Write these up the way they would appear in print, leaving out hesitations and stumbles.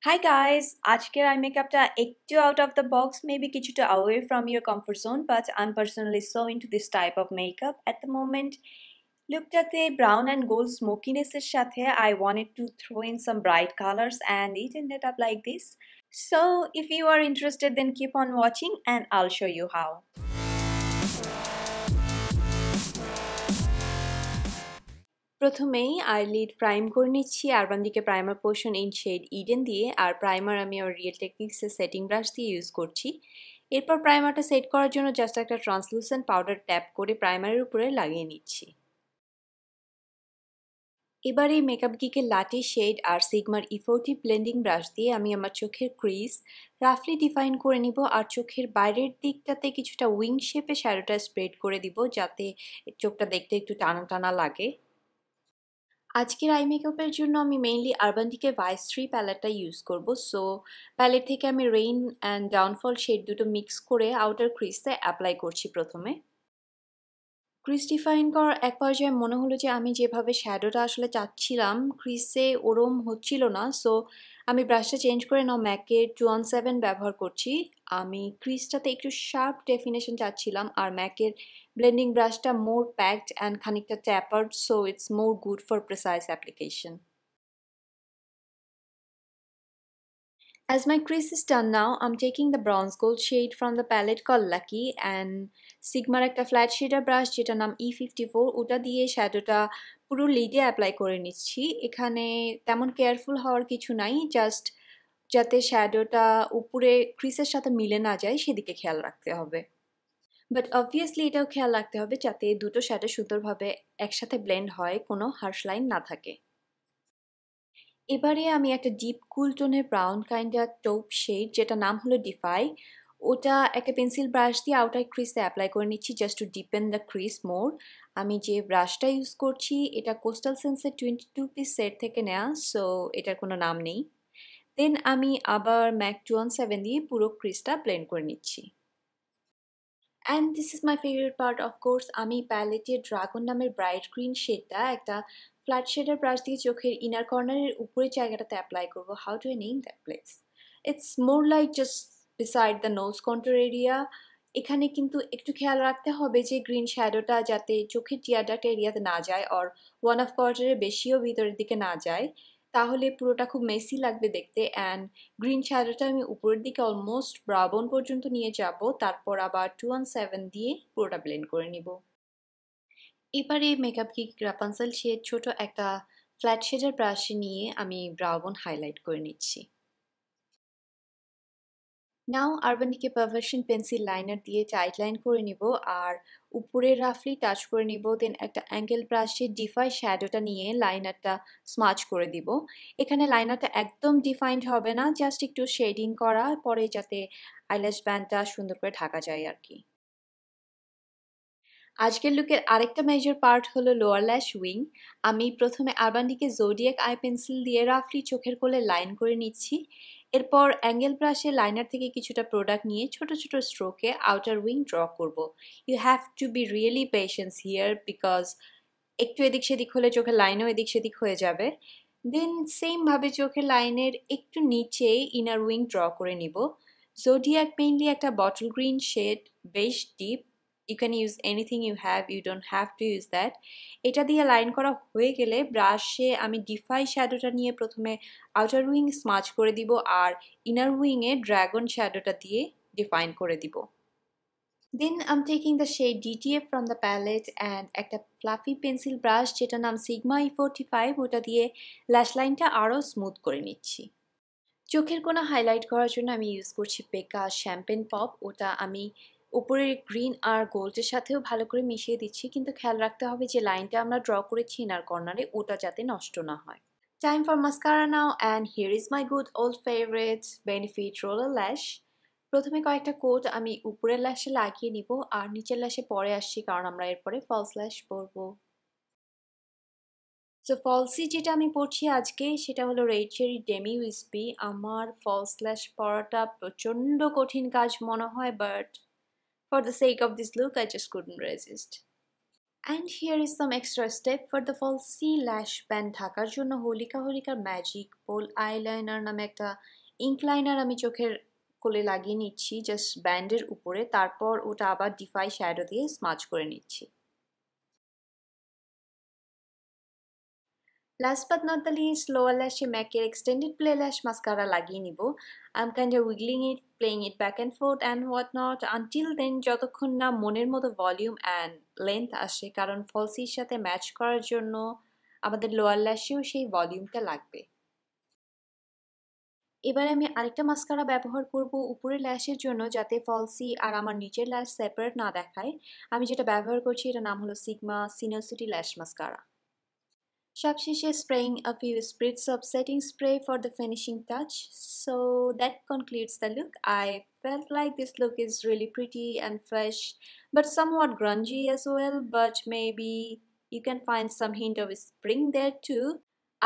Hi guys, আজকের I মেকআপটা একটু out of the box, maybe কিছুটা away from your comfort zone, but I'm personally so into this type of makeup at the moment. Lookটাতে brown and gold smokiness এর সাথে I wanted to throw in some bright colors and it ended up like this. So if you are interested, then keep on watching and I'll show you how. প্রথমেই eyelid prime করে নিচ্ছি Urban Decay primer portion in shade Eden দিয়ে, আর primer আমি আমার real টেকনিক্সের setting brush দিয়ে use করছি। এরপর প্রাইমারটা সেট করার জন্য জাস্ট একটা ট্রান্সলুসেন্ট পাউডার ট্যাপ করে প্রাইমারের উপরে লাগিয়ে নিচ্ছি। এবার এই মেকআপ গিকের লাটি শেড আর সিগমার E40 ব্লেন্ডিং ব্রাশ দিয়ে আমি আমার চোখের ক্রিজ রাফলি ডিফাইন করে নিব, আর চোখের বাইরের দিকটাতে কিছুটা উইং শেপে শ্যাডোটা স্প্রেড করে দিব যাতে চোখটা দেখতে একটু টানা টানা লাগে। আজকের আই মেকআপের জন্য আমি মেইনলি আরবান ডিকে ভাইস 3 প্যালেটটা ইউজ করব। সো প্যালেট থেকে আমি রেইন অ্যান্ড ডাউনফল শেড দুটো মিক্স করে আউটার ক্রিজে অ্যাপ্লাই করছি। প্রথমে ক্রিজ ডিফাইন করার এক পর্যায়ে মনে হলো যে আমি যেভাবে শ্যাডোটা আসলে চাচ্ছিলাম ক্রিজে ওরম হচ্ছিল না। সো আমি ব্রাশটা চেঞ্জ করে নাও ম্যাকের 217 ব্যবহার করছি। আমি ক্রিজটাতে একটু শার্প ডেফিনেশন চাচ্ছিলাম, আর ম্যাকের ব্লেন্ডিং ব্রাশটা মোর প্যাকড অ্যান্ড খানিকটা tapered, so it's more good for precise application. As my crease is done now, I'm taking the bronze gold shade from the palette called Lucky and Sigma একটা flat shader brush যেটা নাম E54, ওটা দিয়ে শ্যাডোটা পুরো লিডে apply করে নিচ্ছি। এখানে তেমন কেয়ারফুল হওয়ার কিছু নাই, জাস্ট যাতে শ্যাডোটা উপরে ক্রিসের সাথে মিলে না যায় সেদিকে খেয়াল রাখতে হবে। বাট অবভিয়াসলি এটাও খেয়াল রাখতে হবে যাতে দুটো শ্যাডো সুন্দরভাবে একসাথে ব্লেন্ড হয়, কোনো হার্শ লাইন না থাকে। এবারে আমি একটা ডিপ কুল টোনের ব্রাউন কাইন্ডার টৌপ শেড যেটা নাম হলো ডিফাই, ওটা একটা পেন্সিল ব্রাশ দিয়ে আউটার ক্রিজে অ্যাপ্লাই করে নিচ্ছি জাস্ট টু ডিপেন দ্য ক্রিজ মোর। আমি যে ব্রাশটা ইউজ করছি এটা কোস্টাল সেন্সের 22 পিস সেট থেকে নেওয়া, সো এটার কোনো নাম নেই। দেন আমি আবার ম্যাক 217 দিয়ে পুরো ক্রিজটা ব্লেন্ড করে নিচ্ছি। And this is my favourite part of course, আমি প্যালেটের ড্রাগন নামের ব্রাইট গ্রিন শেডটা একটা ফ্ল্যাট শেডার ব্রাশ দিয়ে চোখের ইনার কর্নারের উপরের জায়গাটাতে অ্যাপ্লাই করবো। How to name that place? It's more like just beside the nose contour area. এখানে কিন্তু একটু খেয়াল রাখতে হবে যে গ্রিন শ্যাডোটা যাতে চোখের টিয়ার ডাক্ট এরিয়াতে না যায়, আর ওয়ান অফ কোয়ার্টারের বেশিও ভিতরের দিকে না যায়, তাহলে পুরোটা খুব মেসি লাগবে দেখতে। অ্যান্ড গ্রিন শ্যাডোটা আমি উপরের দিকে অলমোস্ট ব্রাউন পর্যন্ত নিয়ে যাব, তারপর আবার 217 দিয়ে পুরোটা ব্লেন্ড করে নিব। এবারে মেকআপ কিক রাপানসেল শেড ছোট একটা ফ্ল্যাট শেডের ব্রাশ নিয়ে আমি ব্রাউন হাইলাইট করে নিচ্ছি। Now Urban Decay Perversion pencil liner দিয়ে টাইট লাইন করে নিব, আর উপরে রাফলি টাচ করে নিব। দেন একটা অ্যাঙ্গেল ব্রাশে ডিফাই শ্যাডোটা নিয়ে লাইনারটা স্মাচ করে দিব। এখানে লাইনারটা একদম ডিফাইন্ড হবে না, জাস্ট একটু শেডিং করা পরে যাতে আইল্যাশ ব্যান্ডটা সুন্দর করে ঢাকা যায় আর কি। আজকের লুকের আরেকটা মেজর পার্ট হলো লোয়ার ল্যাশ উইং। আমি প্রথমে Urban Decay Zodiac eye pencil দিয়ে রাফলি চোখের কোলে লাইন করে নিচ্ছি। এরপর অ্যাঙ্গেল ব্রাশে লাইনার থেকে কিছুটা প্রোডাক্ট নিয়ে ছোট ছোট স্ট্রোকে আউটার উইং ড্র করব। You have to be really patience here because একটু এদিক সেদিক হলে চোখের লাইনও এদিক সেদিক হয়ে যাবে। দেন সেমভাবে চোখের লাইনের একটু নিচে ইনার উইং ড্র করে নিব। জোডিয়াক মেইনলি একটা বটল গ্রিন শেড, বেশ deep. You can use anything you have, you don't have to use that. এটা দিয়ে লাইন করা হয়ে গেলে ব্রাশে আমি ডিফাই শ্যাডোটা নিয়ে প্রথমে আউটার উইং স্মাচ করে দিব, আর ইনার উইংয়ে ড্রাগন শ্যাডোটা দিয়ে ডিফাইন করে দিব। Then I'm taking the shade DTF from the palette and একটা fluffy pencil brush যেটা নাম Sigma E45, ওটা দিয়ে ল্যাশ লাইনটা আরও স্মুথ করে নিচ্ছি। চোখের কোণা হাইলাইট করার জন্য আমি ইউজ করছি বেকা শ্যাম্পেন পপ। ওটা আমি উপরের গ্রিন আর গোল্ডের সাথেও ভালো করে মিশিয়ে দিচ্ছি, কিন্তু খেয়াল রাখতে হবে যে লাইনটা আমরা ড্র করেছি ইনার কর্নারে ওটা যাতে নষ্ট না হয়। Time for mascara now, and here is my good old favourite benefit roller ল্যাশ। প্রথমে কয়েকটা কোট আমি উপরের ল্যাশে লাগিয়ে নিব, আর নিচের ল্যাশে পরে আসছি কারণ আমরা এরপরে ফলস ল্যাশ পরবো। সো ফলসি যেটা আমি পরছি আজকে সেটা হলো রেড চেরি ডেমি উইসপি। আমার ফলস ল্যাশ পরাটা প্রচণ্ড কঠিন কাজ মনে হয়, but for the sake of this look I just couldn't resist. And here is some extra step for the falsy lash band ঢাকার জন্য হোলিকা ম্যাজিক পোল আইলাইনার নামে একটা ইঙ্ক লাইনার আমি চোখের কোলে লাগিয়ে নিচ্ছি জাস্ট ব্যান্ডের উপরে, তারপর ওটা আবার ডিফাই শ্যাডো দিয়ে স্মাচ করে নিচ্ছি। Last but not the least, lower lash MAC এর extended play lash mascara লাগিয়ে নিব। I'm kind of wiggling it, playing it back and forth and whatnot until then যতক্ষণ না মনের মতো ভলিউম অ্যান্ড লেন্থ আসে, কারণ ফলসির সাথে ম্যাচ করার জন্য আমাদের লোয়ার ল্যাশেও সেই ভলিউমটা লাগবে। এবার আমি আরেকটা মাস্কারা ব্যবহার করব উপরের ল্যাশের জন্য, যাতে ফলসি আর আমার নিচের ল্যাশ সেপারেট না দেখায়। আমি যেটা ব্যবহার করছি এটার নাম হলো সিগমা সিনোসিটি ল্যাশ মাস্কারা। সবশেষে spraying a few spritz of setting spray for the finishing touch. So that concludes the look. I felt like this look is really pretty and fresh but somewhat grungy as well, but maybe you can find some hint of spring there too.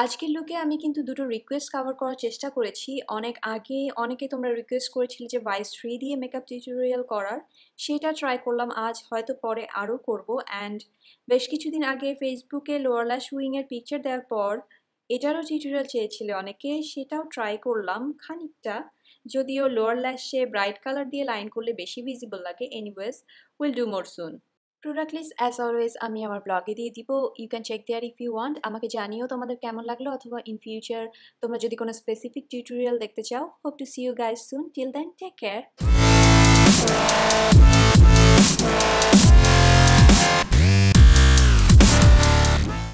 আজকের লুকে আমি কিন্তু দুটো request cover করার চেষ্টা করেছি। অনেক আগে অনেকে তোমরা রিকোয়েস্ট করেছিলে যে ভাইস 3 দিয়ে মেকআপ টিউটোরিয়াল করার, সেটা ট্রাই করলাম আজ, হয়তো পরে আরও করব। অ্যান্ড বেশ কিছুদিন আগে ফেসবুকে লোয়ার ল্যাশ উইংয়ের পিকচার দেওয়ার পর এটারও টিউটোরিয়াল চেয়েছিলে অনেকে, সেটাও ট্রাই করলাম খানিকটা, যদিও লোয়ার ল্যাশে ব্রাইট কালার দিয়ে লাইন করলে বেশি ভিজিবল লাগে। Anyways, will do more soon. Product list as always আমি আমার ব্লগে দিয়ে দিব, you can check there if you want. আমাকে জানিও তোমাদের কেমন লাগলো, অথবা ইন ফিউচার তোমরা যদি কোনো স্পেসিফিক টিউটোরিয়াল দেখতে চাও। Hope to see you guys soon. Till then, take care.